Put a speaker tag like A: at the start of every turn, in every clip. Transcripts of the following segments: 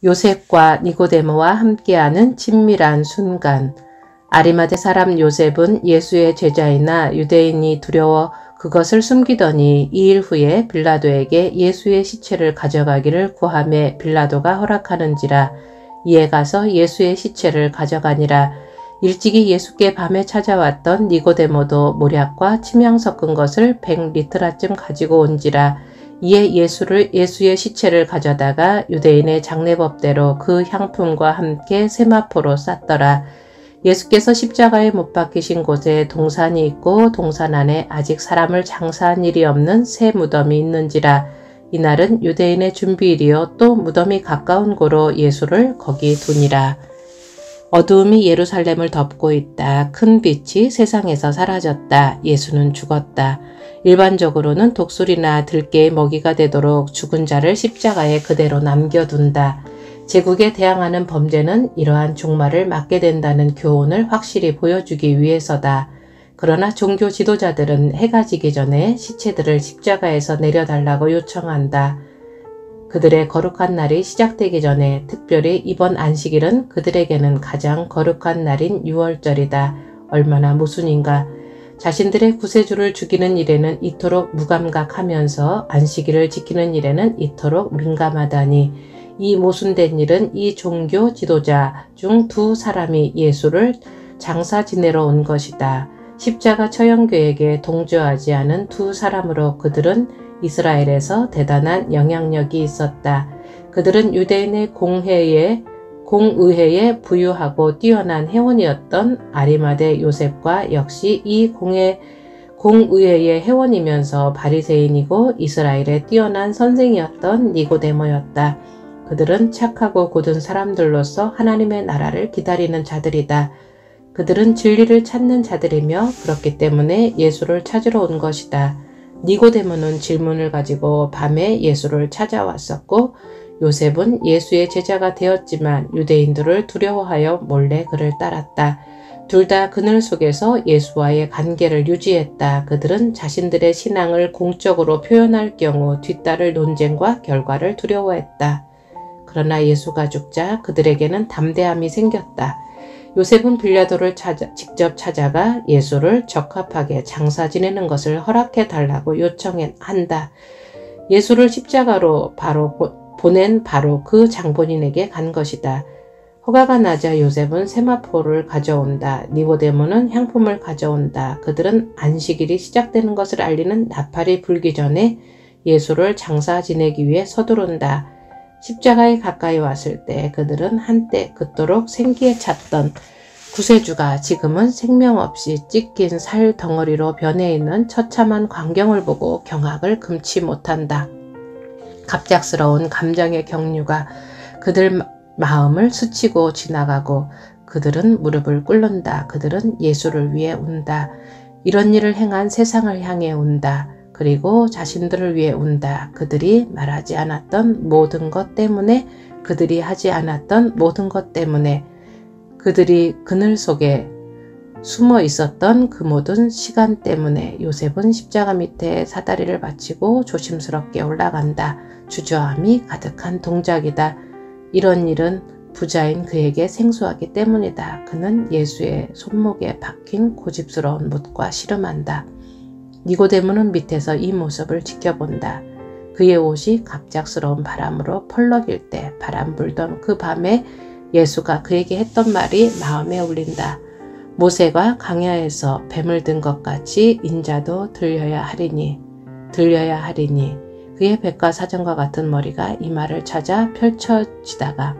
A: 요셉과 니고데모와 함께하는 친밀한 순간. 아리마대 사람 요셉은 예수의 제자이나 유대인이 두려워 그것을 숨기더니 2일 후에 빌라도에게 예수의 시체를 가져가기를 구하매 빌라도가 허락하는지라. 이에 가서 예수의 시체를 가져가니라. 일찍이 예수께 밤에 찾아왔던 니고데모도 모략과 침향 섞은 것을 100리트라쯤 가지고 온지라. 이에 예수의 시체를 가져다가 유대인의 장례법대로 그 향품과 함께 세마포로 쌌더라. 예수께서 십자가에 못 박히신 곳에 동산이 있고 동산 안에 아직 사람을 장사한 일이 없는 새 무덤이 있는지라. 이날은 유대인의 준비일이요 또 무덤이 가까운 고로 예수를 거기 두니라. 어두움이 예루살렘을 덮고 있다. 큰 빛이 세상에서 사라졌다. 예수는 죽었다. 일반적으로는 독수리나 들깨의 먹이가 되도록 죽은 자를 십자가에 그대로 남겨둔다. 제국에 대항하는 범죄는 이러한 종말을 맞게 된다는 교훈을 확실히 보여주기 위해서다. 그러나 종교 지도자들은 해가 지기 전에 시체들을 십자가에서 내려달라고 요청한다. 그들의 거룩한 날이 시작되기 전에 특별히 이번 안식일은 그들에게는 가장 거룩한 날인 유월절이다. 얼마나 모순인가. 자신들의 구세주를 죽이는 일에는 이토록 무감각하면서 안식일을 지키는 일에는 이토록 민감하다니. 이 모순된 일은 이 종교 지도자 중 두 사람이 예수를 장사 지내러 온 것이다. 십자가 처형교에게 동조하지 않은 두 사람으로 그들은 이스라엘에서 대단한 영향력이 있었다. 그들은 유대인의 공의회에 부유하고 뛰어난 회원이었던 아리마대 요셉과 역시 이 공의회의 회원이면서 바리새인이고 이스라엘의 뛰어난 선생이었던 니고데모였다. 그들은 착하고 곧은 사람들로서 하나님의 나라를 기다리는 자들이다. 그들은 진리를 찾는 자들이며 그렇기 때문에 예수를 찾으러 온 것이다. 니고데모는 질문을 가지고 밤에 예수를 찾아왔었고 요셉은 예수의 제자가 되었지만 유대인들을 두려워하여 몰래 그를 따랐다. 둘 다 그늘 속에서 예수와의 관계를 유지했다. 그들은 자신들의 신앙을 공적으로 표현할 경우 뒤따를 논쟁과 결과를 두려워했다. 그러나 예수가 죽자 그들에게는 담대함이 생겼다. 요셉은 빌라도를 직접 찾아가 예수를 적합하게 장사 지내는 것을 허락해 달라고 요청한다. 예수를 십자가로 보낸 바로 그 장본인에게 간 것이다. 허가가 나자 요셉은 세마포를 가져온다. 니고데모는 향품을 가져온다. 그들은 안식일이 시작되는 것을 알리는 나팔이 불기 전에 예수를 장사 지내기 위해 서두른다. 십자가에 가까이 왔을 때 그들은 한때 그토록 생기에 찼던 구세주가 지금은 생명 없이 찢긴 살 덩어리로 변해 있는 처참한 광경을 보고 경악을 금치 못한다. 갑작스러운 감정의 경류가 그들 마음을 스치고 지나가고 그들은 무릎을 꿇는다. 그들은 예수를 위해 운다. 이런 일을 행한 세상을 향해 운다. 그리고 자신들을 위해 운다. 그들이 말하지 않았던 모든 것 때문에, 그들이 하지 않았던 모든 것 때문에, 그들이 그늘 속에 숨어 있었던 그 모든 시간 때문에. 요셉은 십자가 밑에 사다리를 받치고 조심스럽게 올라간다. 주저함이 가득한 동작이다. 이런 일은 부자인 그에게 생소하기 때문이다. 그는 예수의 손목에 박힌 고집스러운 못과 씨름한다. 니고데모는 밑에서 이 모습을 지켜본다. 그의 옷이 갑작스러운 바람으로 펄럭일 때 바람 불던 그 밤에 예수가 그에게 했던 말이 마음에 울린다. 모세가 광야에서 뱀을 든 것 같이 인자도 들려야 하리니. 그의 백과사전과 같은 머리가 이마를 찾아 펼쳐지다가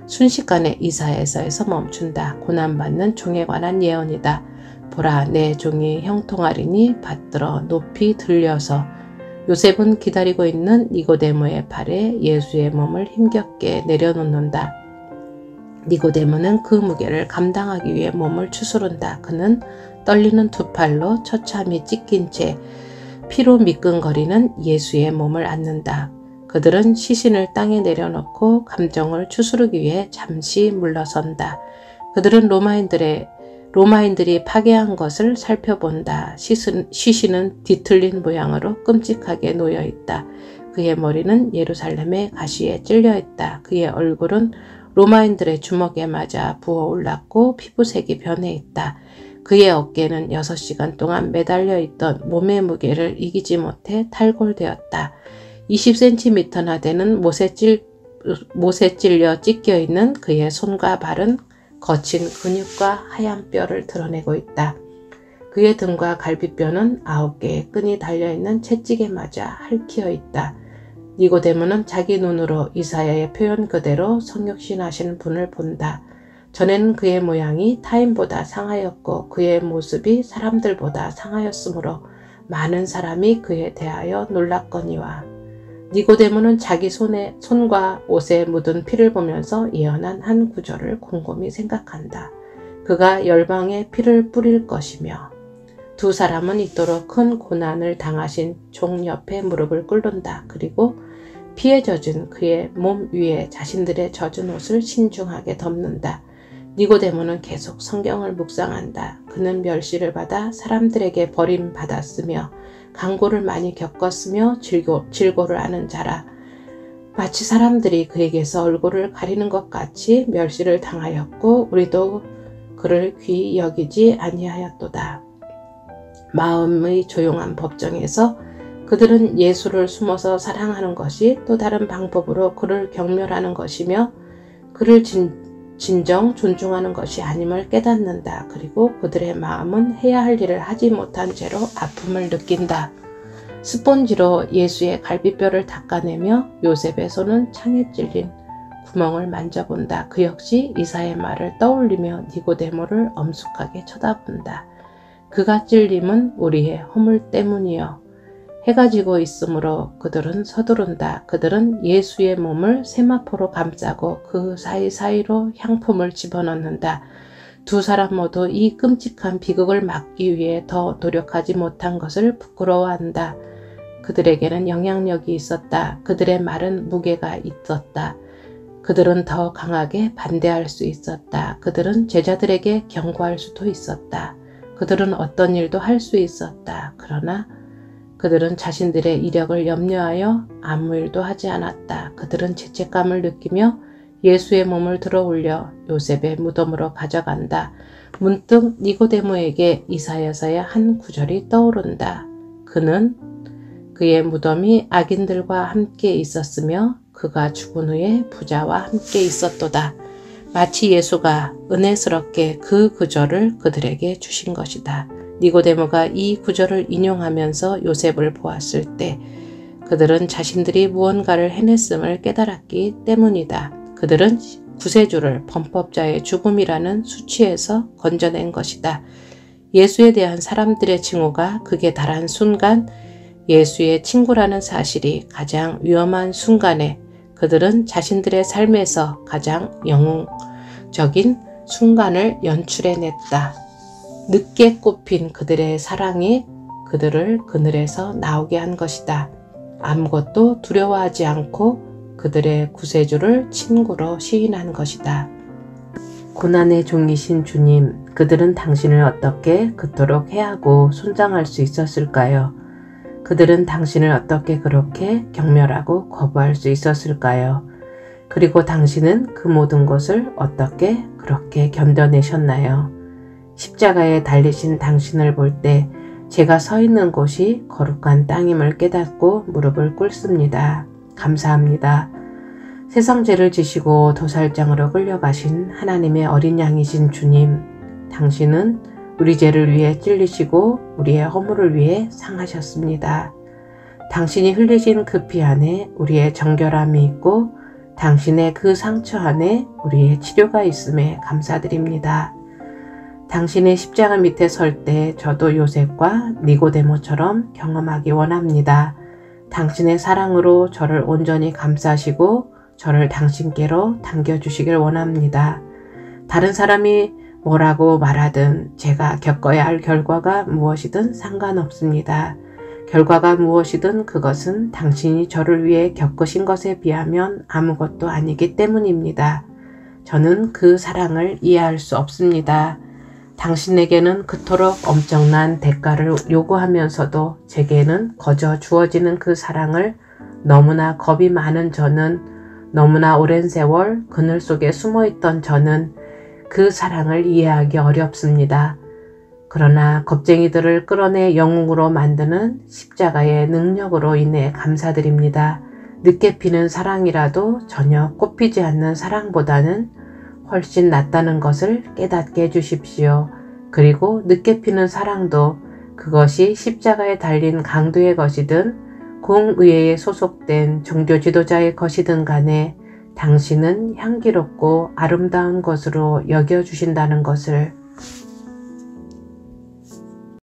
A: 순식간에 이사야서에서 멈춘다. 고난받는 종에 관한 예언이다. 보라, 내 종이 형통하리니 받들어 높이 들려서. 요셉은 기다리고 있는 니고데모의 팔에 예수의 몸을 힘겹게 내려놓는다. 니고데모는 그 무게를 감당하기 위해 몸을 추스른다. 그는 떨리는 두 팔로 처참히 찢긴 채 피로 미끈거리는 예수의 몸을 안는다. 그들은 시신을 땅에 내려놓고 감정을 추스르기 위해 잠시 물러선다. 그들은 로마인들이 파괴한 것을 살펴본다. 시신은 뒤틀린 모양으로 끔찍하게 놓여있다. 그의 머리는 예루살렘의 가시에 찔려 있다. 그의 얼굴은 로마인들의 주먹에 맞아 부어올랐고 피부색이 변해 있다. 그의 어깨는 6시간 동안 매달려 있던 몸의 무게를 이기지 못해 탈골되었다. 20cm나 되는 못에 찔려 찢겨 있는 그의 손과 발은 거친 근육과 하얀 뼈를 드러내고 있다. 그의 등과 갈비뼈는 9개의 끈이 달려있는 채찍에 맞아 핥혀 있다. 니고데모는 자기 눈으로 이사야의 표현 그대로 성육신하신 분을 본다. 전에는 그의 모양이 타인보다 상하였고 그의 모습이 사람들보다 상하였으므로 많은 사람이 그에 대하여 놀랐거니와. 니고데모는 자기 손과 옷에 묻은 피를 보면서 예언한 한 구절을 곰곰이 생각한다. 그가 열방에 피를 뿌릴 것이며 두 사람은 이토록 큰 고난을 당하신 종 옆에 무릎을 꿇는다. 그리고 피에 젖은 그의 몸 위에 자신들의 젖은 옷을 신중하게 덮는다. 니고데모는 계속 성경을 묵상한다. 그는 멸시를 받아 사람들에게 버림받았으며 강고를 많이 겪었으며 질고를 아는 자라. 마치 사람들이 그에게서 얼굴을 가리는 것 같이 멸시를 당하였고 우리도 그를 귀히 여기지 아니하였도다. 마음의 조용한 법정에서 그들은 예수를 숨어서 사랑하는 것이 또 다른 방법으로 그를 경멸하는 것이며 그를 진정 존중하는 것이 아님을 깨닫는다. 그리고 그들의 마음은 해야 할 일을 하지 못한 채로 아픔을 느낀다. 스폰지로 예수의 갈비뼈를 닦아내며 요셉의 손은 창에 찔린 구멍을 만져본다. 그 역시 이사의 말을 떠올리며 니고데모를 엄숙하게 쳐다본다. 그가 찔림은 우리의 허물 때문이요. 해가 지고 있으므로 그들은 서두른다. 그들은 예수의 몸을 세마포로 감싸고 그 사이사이로 향품을 집어넣는다. 두 사람 모두 이 끔찍한 비극을 막기 위해 더 노력하지 못한 것을 부끄러워한다. 그들에게는 영향력이 있었다. 그들의 말은 무게가 있었다. 그들은 더 강하게 반대할 수 있었다. 그들은 제자들에게 경고할 수도 있었다. 그들은 어떤 일도 할 수 있었다. 그러나 그들은 자신들의 이력을 염려하여 아무 일도 하지 않았다. 그들은 죄책감을 느끼며 예수의 몸을 들어 올려 요셉의 무덤으로 가져간다. 문득 니고데모에게 이사야서의 한 구절이 떠오른다. 그는 그의 무덤이 악인들과 함께 있었으며 그가 죽은 후에 부자와 함께 있었도다. 마치 예수가 은혜스럽게 그 구절을 그들에게 주신 것이다. 니고데모가 이 구절을 인용하면서 요셉을 보았을 때 그들은 자신들이 무언가를 해냈음을 깨달았기 때문이다. 그들은 구세주를 범법자의 죽음이라는 수치에서 건져낸 것이다. 예수에 대한 사람들의 징후가 극에 달한 순간 예수의 친구라는 사실이 가장 위험한 순간에 그들은 자신들의 삶에서 가장 영웅적인 순간을 연출해냈다. 늦게 꽃핀 그들의 사랑이 그들을 그늘에서 나오게 한 것이다. 아무것도 두려워하지 않고 그들의 구세주를 친구로 시인한 것이다. 고난의 종이신 주님, 그들은 당신을 어떻게 그토록 해하고 손장할 수 있었을까요? 그들은 당신을 어떻게 그렇게 경멸하고 거부할 수 있었을까요? 그리고 당신은 그 모든 것을 어떻게 그렇게 견뎌내셨나요? 십자가에 달리신 당신을 볼 때 제가 서 있는 곳이 거룩한 땅임을 깨닫고 무릎을 꿇습니다. 감사합니다. 세상 죄를 지시고 도살장으로 끌려가신 하나님의 어린 양이신 주님, 당신은 우리 죄를 위해 찔리시고 우리의 허물을 위해 상하셨습니다. 당신이 흘리신 그 피 안에 우리의 정결함이 있고 당신의 그 상처 안에 우리의 치료가 있음에 감사드립니다. 당신의 십자가 밑에 설 때 저도 요셉과 니고데모처럼 경험하기 원합니다. 당신의 사랑으로 저를 온전히 감싸시고 저를 당신께로 당겨주시길 원합니다. 다른 사람이 뭐라고 말하든 제가 겪어야 할 결과가 무엇이든 상관없습니다. 결과가 무엇이든 그것은 당신이 저를 위해 겪으신 것에 비하면 아무것도 아니기 때문입니다. 저는 그 사랑을 이해할 수 없습니다. 당신에게는 그토록 엄청난 대가를 요구하면서도 제게는 거저 주어지는 그 사랑을 너무나 겁이 많은 저는, 너무나 오랜 세월 그늘 속에 숨어있던 저는 그 사랑을 이해하기 어렵습니다. 그러나 겁쟁이들을 끌어내 영웅으로 만드는 십자가의 능력으로 인해 감사드립니다. 늦게 피는 사랑이라도 전혀 꽃피지 않는 사랑보다는 훨씬 낫다는 것을 깨닫게 해주십시오. 그리고 늦게 피는 사랑도 그것이 십자가에 달린 강도의 것이든 공의회에 소속된 종교 지도자의 것이든 간에 당신은 향기롭고 아름다운 것으로 여겨주신다는 것을